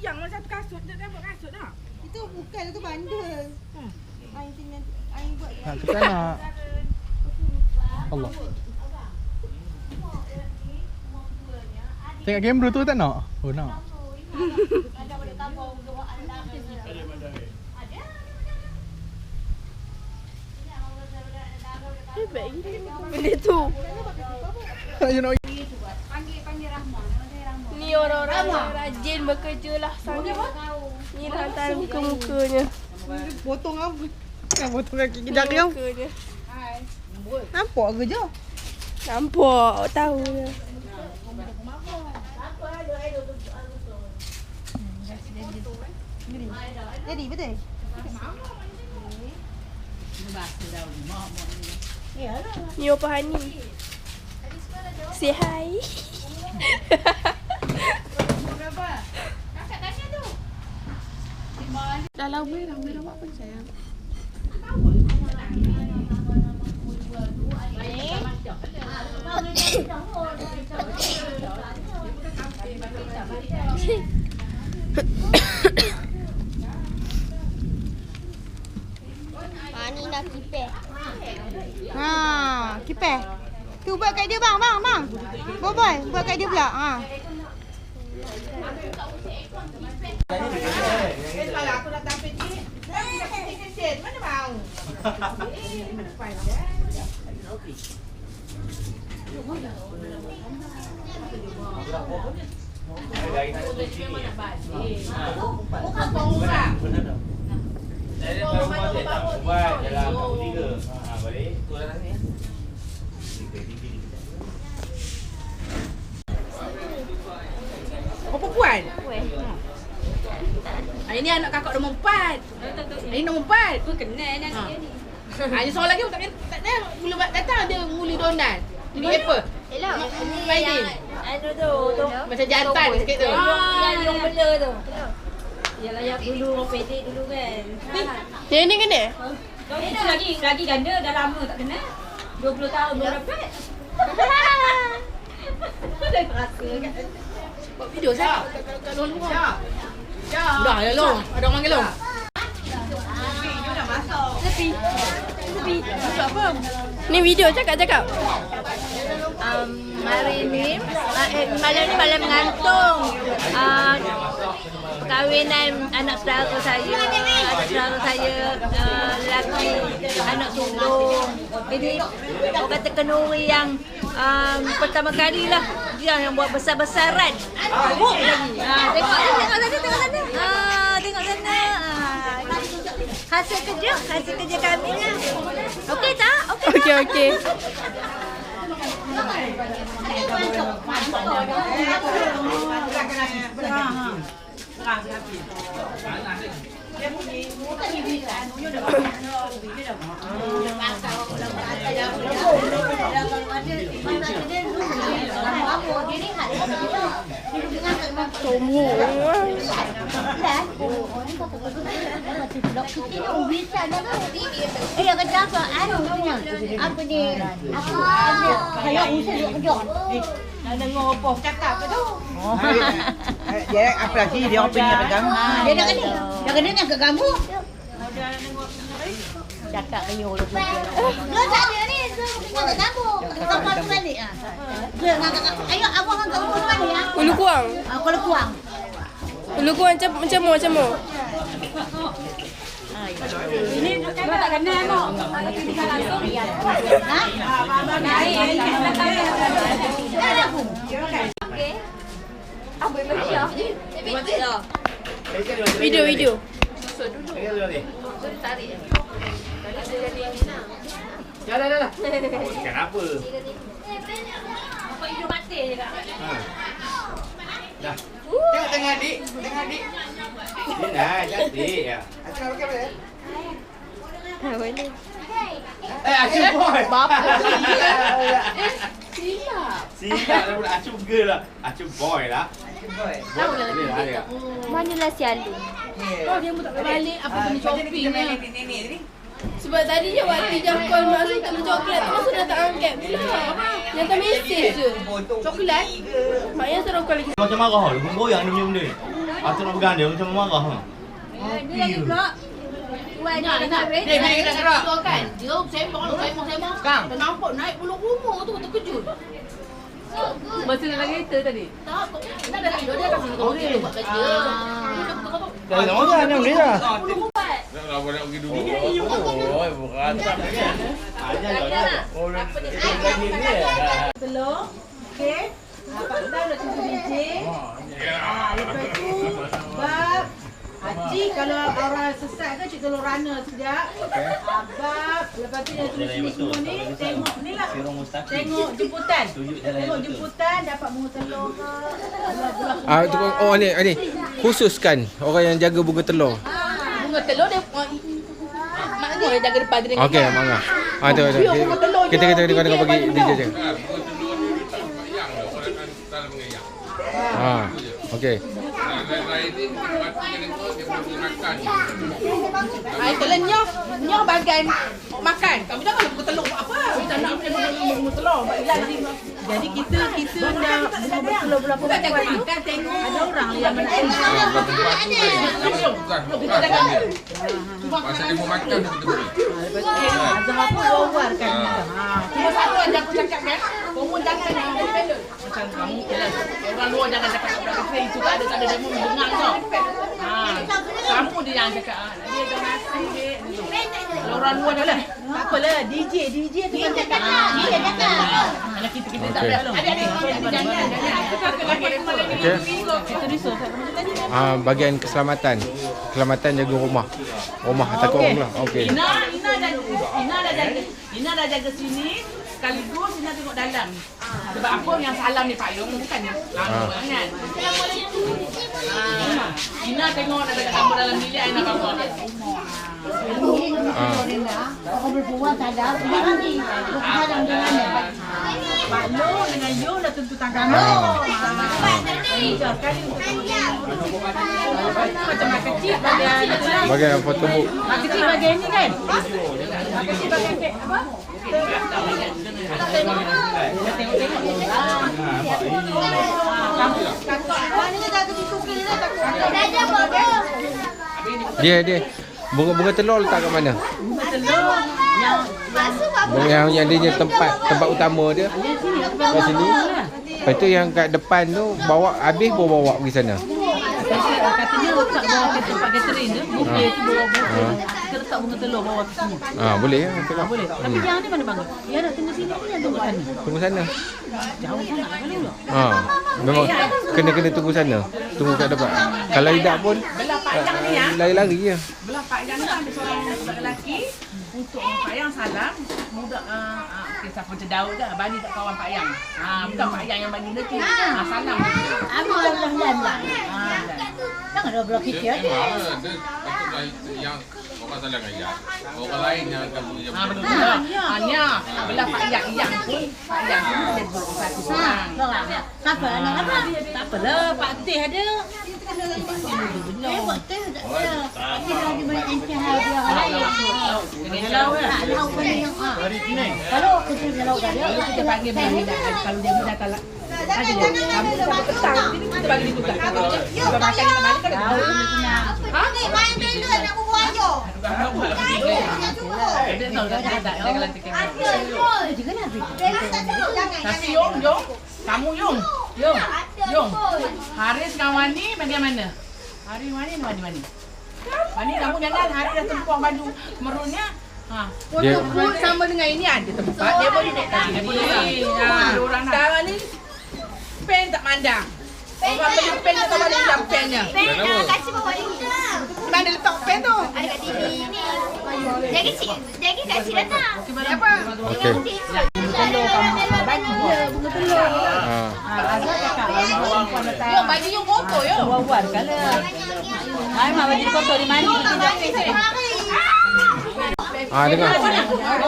tiang lah satu kasut dia buat kasut dah. Itu bukan, itu bandel. Aing tinggal, Aing buat. Nak kita nak. Allah. Tengok kamera tu tak nak? Oh nak. Benda tu. You know. Panggil Rahma. Ni orang-orang yang rajin bekerja lah sangat. Ni dah hantar muka-mukanya. Potong apa? Kan potong kaki kejap kau. Mukanya. Nampak ke je? Nampak, tahu je. Jadi betul? Ni Opa Hani. Say hi. Dah lama dah buat apa sayang? Ni nak kipeh. Kipeh. Tu buat kat dia bang. Boy, buat kat dia pula. Kalau aku nak tampil ni, mana mau? Bukan pengurang. Saya baru masuk tak buat dalam 3. Balik tu dalam ni. Apa puan? Ini anak kakak nombor 4. Ini nombor 4. Aku kenal anak dia ni. Ini seorang lagi tak ada. Mula datang dia nguli Donald. Jadi apa? Elok. Main Yang game. anu tu. Macam jantan sikit tu. Yang bela tu. Yalah yang dulu orang pendek dulu kan. Yang ni kena? Itu lagi ganda dah lama tak kenal. 20 tahun baru dapat. Dah terasa kan. Buat video saya kat luar luar. Dah ya long. Ada orang panggil long. Video dah masuk. Tepi. Masuk apa? Ni video cakap. Hari ni malam ni malam mengantung. Perkahwinan anak saudara saya, lelaki, anak sulung. Jadi orang kata kenduri yang pertama kali lah dia yang buat besar-besaran. Tengok sana. Hasil kerja kami lah. Okey tak? Okey. Sombong. Dia kata apa? Apa ni? Kalau usaha dia kerja. Dah dengar apa cakap ke tu? Dia apa lagi dia orang punya pegang. Dia dah kena. Dah kena nak ke kamu. Cakap kayu lu. Dia tak ada ni, dia nak ke kamu. Kapal tu balik ah. Dia nak ayo abang hang kamu balik ah. Ulu kuang. Kalau kuang. Ulu kuang macam mana? Ini kan tak kena mo. Ada tinggal langsung. Ha? Okey. Apa baca? Video. Dah. Kenapa? Apa hidup mati je kak? Dah. Tengok adik. Dia dah cantik ya. Boleh. Acung boy. Bapa. Silap dah pula acung girl lah. Acung boy lah. Tahu lah Boleh lah dia. Manalah si Alu. Oh dia pun tak balik apa benda shopping ni. Nenek tadi. Sebab tadi je waktu jam call masuk tak beli coklat tu sudah tak angkat pula. Yang tak mesej je. Coklat. Maknya suruh call lagi. Macam marah lu goyang dia punya benda ni. Atau nak pegang dia macam marah. Dia lagi pula. Tuan dia nak ready. Dia nak kan. Dia sembang. Kang. Dia nampak naik bulu rumah tu terkejut. Masa dalam kereta tadi. Tak, nak dah tidur dia kasi kau dia buat kerja. Dah lama dah ni dah. Nak boleh pergi dulu. Oh, bukan tak ni. Oh, lagi ni. Telur. Okey. Pak Sam nak cuci biji. Lepas tu bab. Haji kalau orang sesat ke cik telur rana sekejap. Bab. Lepas tu dia tulis ni semua ni. Tengok ni lah. Tengok jemputan. Tengok jemputan dapat bunga telur ke. Oh ni khususkan orang yang jaga bunga telur. Bunga telur dia maknanya dia jaga depan dia dengan. Okey, mangga. Tu. Kita dengar bagi DJ je. Okey. Ai telan nyoh bagian makan. Kamu jangan bunga telur buat apa? Kita nak bunga telur buat hilang nanti. Jadi kita dah telur berapa Bukan jangan makan tengok. ada orang yang makan. Pasal dia mau makan kita beri. Azam apa wawarkan. Cuma satu aja aku cakap kan. Kamu jangan yang independent. Macam kamu jelas. Orang luar jangan cakap kat belakang itu tak ada demo dengar kau. Kamu dia yang cakap dia dah nasi dia. Kalau orang luar dah lah. Tak apalah DJ tu kan cakap. Dia cakap. Anak kita tak ada. Adik-adik jangan. Okey. Kita risau kat macam tadi kan. Bahagian keselamatan jaga rumah takut orang lah. Okey. Ina dah jaga sini. Sekaligus Ina tengok dalam. Sebab apa yang salam ni Pak Long bukan lama kan. Ina tengok ada gambar dalam bilik Ina bawa. Orang berbuat tak ada. Lagi. Bukan dengan dia. Pak Long dengan Yo dah tentu tangan. Macam mak kecil Bahagian foto book. mak kecil bagian ni kan. Mak kecil bagian kek apa? Dia bunga telur letak kat mana? Bunga telur Yang dia tempat utama dia kat sini. Lepas tu yang kat depan tu habis bawa pergi sana. katanya letak bawah tempat catering tu, buffet tu bawah. Kita letak bunga telur bawah tu semua. Boleh ya. Boleh. Tapi yang ni mana bang? Yang nak tunggu sini ni yang tunggu sana. Tunggu sana. Jauh sangat kalau. Memang kena tunggu sana. Tunggu kat depan. Kalau tidak pun lari-lari je. Belah Pak Yang ada seorang budak lelaki untuk Pak Yang salam budak kisah macam Daud dah bagi kat kawan Pak Yang. Bukan Pak Yang yang bagi rezeki. Salam. Aku dah lah. Jangan ada blok kecil aja. Patutlah yang orang salah ngajar. Orang lain yang akan bekerja. Betul. Hanya belah Pak Yang pun Pak Yang dia buat satu seorang. Siapa anak apa? Tak apalah, Pak Teh ada. Buat teh tak ada. Dia lagi banyak encah dia. Kalau Lauk pun yang kalau aku tu lauk dah dia. Kita panggil dia kalau dia dah talak. Ada dia. Kamu sampai petang sini kita bagi dia tukar. Kita makan kita balik kan. Ni main trailer nak buat aja. Dia tahu dah tak kalau tiket. Juga nak pergi. Trailer tak tengok jangan. Tapi Yong, kamu Yong. Haris dengan Wani bagaimana? Haris Wani mana? Wani kamu jangan Haris dah tempuh baju merunnya. Foto pun sama dengan ini ada tempat dia boleh naik tadi. Orang sekarang ni pen tak mandang. Orang beli pen tak tahu mana pennya. Pen kasih bawa dia. Mana letak pen tu? Ada kat TV ni. Jadi kat sini datang. Apa? Okey. Telur kamu bagi dia bunga telur. Azhar cakap perempuan datang. Yo bagi yang kotor yo. Wawan kalau. Hai mak bagi kotor di mandi. Dengar.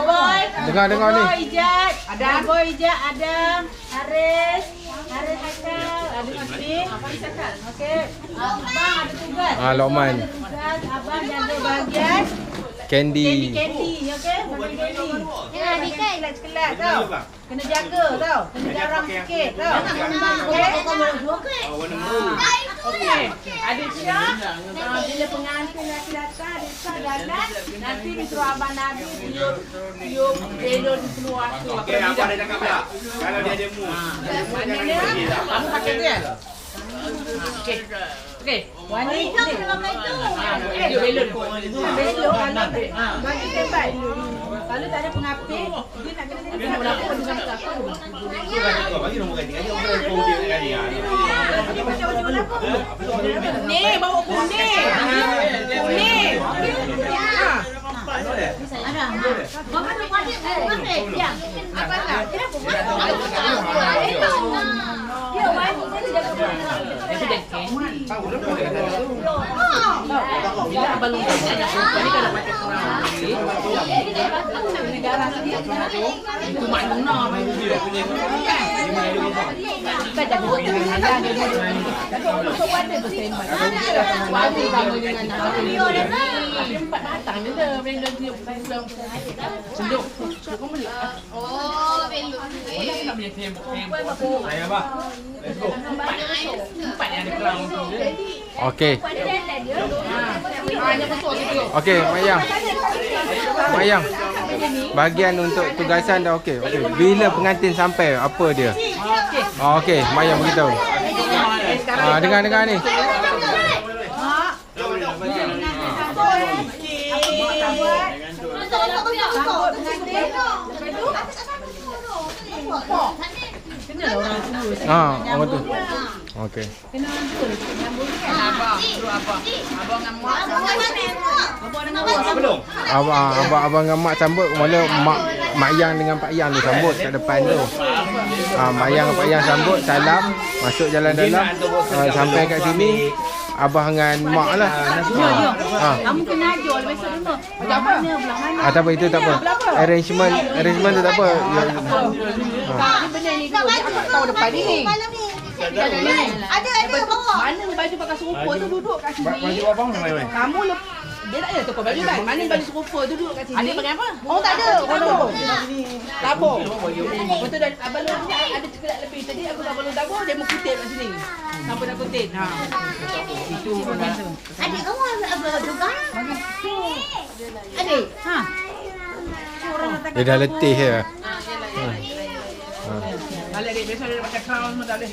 Boy. Dengar ni. Ijat. Ada Boy Ijat, ada Haris Haikal, ada Asri. Okey. Abang ada tugas. Lokman. Tugas abang jaga bahagian Candy. Candy, okey? Makan candy. Ya, ni kan kelat-kelat tau. Kena jaga tau. Kena garam sikit tau. Okey. Okey. Ada Syah. Bila pengantin lelaki datang, ada Syah dandan. Nanti disuruh Abang Nabi tiup belon keluar tu. Okey, apa dia cakap pula? Kalau dia ada mood. Maknanya Kamu pakai tu kan? Okey. Okey. Wani ni. Dia belon. Belon kalau bagi tempat. Kalau tak ada pengapit, dia nak kena jadi berapa pun dengan apa. Bagi nombor ganti. Gaji orang pun dia nak gaji. Dia macam orang apa? Ni bawa kuning. Kuning. Itu dah candy. Bila abang lupa ada ni kalau pakai kurang. Negara dia itu makna dia punya. Kita jaga dengan anda dia dulu. Tapi orang sok ada tu sembang. Suami kamu dengan anak dia. Empat batang je dah. Belon dia pulang. Senduk. Kau beli. Oh, belum. Mana nak beli tembok. Saya apa? Let's go. Empat yang ada kerang tu dia. Okey. Hanya besar situ. Okey, Mayang. Mayang. Bahagian untuk tugasan dah okey. Okey. Bila pengantin sampai, apa dia? Okey. Okey, Mayang beritahu. Dengar ni. Orang tu. Okey. Abang dengan mak. Belum. Abang dengan mak sambut, mula mak Yang dengan Pak Yang tu sambut kat depan tu. Mak Yang dengan Pak Yang sambut, salam, masuk jalan dalam, sampai kat sini abah dengan mak lah. Kamu kena ajar besok dulu. Macam mana belah mana? Tak apa, itu tak apa. Arrangement tu tak apa. Tapi benda ni dulu dia tak tahu depan ni. Ada bawa. Mana baju pakai serupa tu duduk kat sini. Baju abang mana main? Kamu dia tak ada tukar baju kan? Mana baju serupa tu duduk kat sini. Adik pakai apa? Oh tak ada. Tabur. Tabur. Betul dah abang lu ni ada cekelat lebih. Tadi aku abang lu tabur dia mau kutip kat sini. Sampai dah kutip. Itu benda. Adik kamu apa juga? Adik. Dia dah letih je. Balik adik, besok dia pakai crown pun tak boleh.